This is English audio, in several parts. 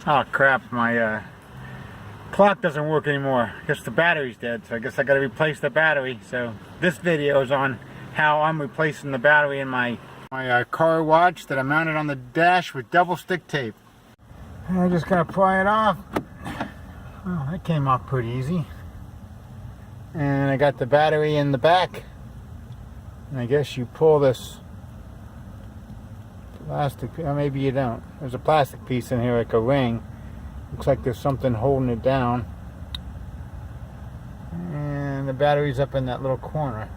Oh crap, my clock doesn't work anymore. I guess the battery's dead, so I guess I gotta replace the battery. So this video is on how I'm replacing the battery in my car watch that I mounted on the dash with double stick tape. And I just gotta pry it off. Well, that came off pretty easy. And I got the battery in the back. And I guess you pull this plastic, or maybe you don't. There's a plastic piece in here like a ring. Looks like there's something holding it down. And the battery's up in that little corner.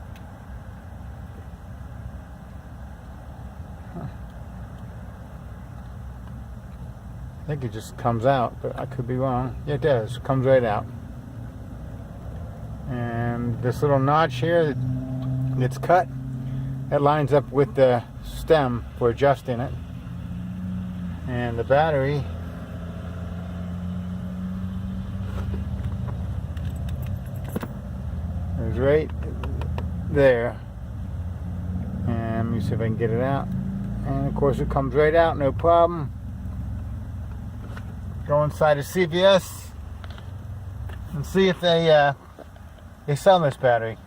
I think it just comes out, but I could be wrong. Yeah, it does. It comes right out. And this little notch here that's cut, that lines up with the stem for adjusting it. And the battery is right there. And let me see if I can get it out. And of course it comes right out, no problem. Go inside a CVS and see if they sell this battery.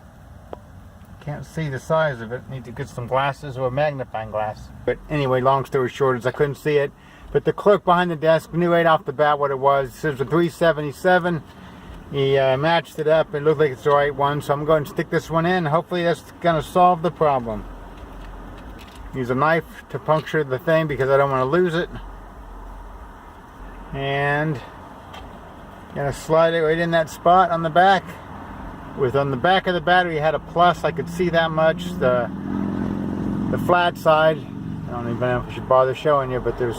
Can't see the size of it. Need to get some glasses or a magnifying glass. But anyway, long story short is I couldn't see it. But the clerk behind the desk knew right off the bat what it was. It says a 377. He matched it up. It looked like it's the right one. So I'm going to stick this one in. Hopefully that's going to solve the problem. Use a knife to puncture the thing because I don't want to lose it. And gonna slide it right in that spot on the back. On the back of the battery had a plus. I could see that much. The flat side, I don't even know if I should bother showing you, but there's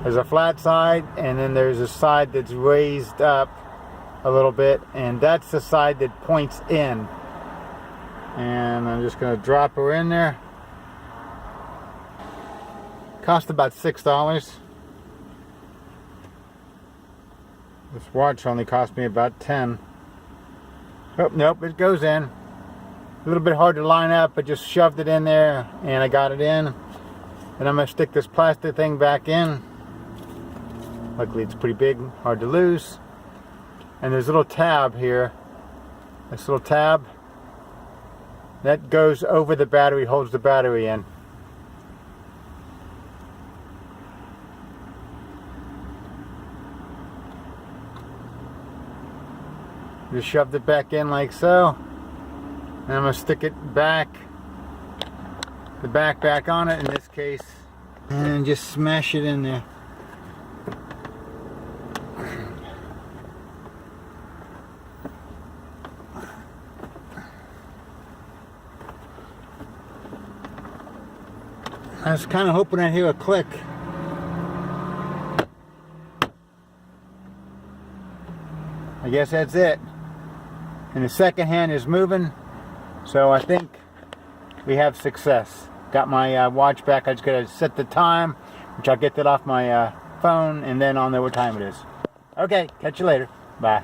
a flat side, and then there's a side that's raised up a little bit, and that's the side that points in. And I'm just gonna drop her in there. Cost about $6. This watch only cost me about 10. Oh, nope, it goes in. A little bit hard to line up, but just shoved it in there and I got it in. And I'm gonna stick this plastic thing back in. Luckily it's pretty big, hard to lose. And there's a little tab here. This little tab that goes over the battery, holds the battery in. Just shoved it back in like so, and I'm going to stick it back, the back on it in this case, and just smash it in there. I was kind of hoping I'd hear a click. I guess that's it. And the second hand is moving, so I think we have success. Got my watch back. I just gotta set the time, which I'll get that off my phone, and then I'll know what time it is. Okay, catch you later. Bye.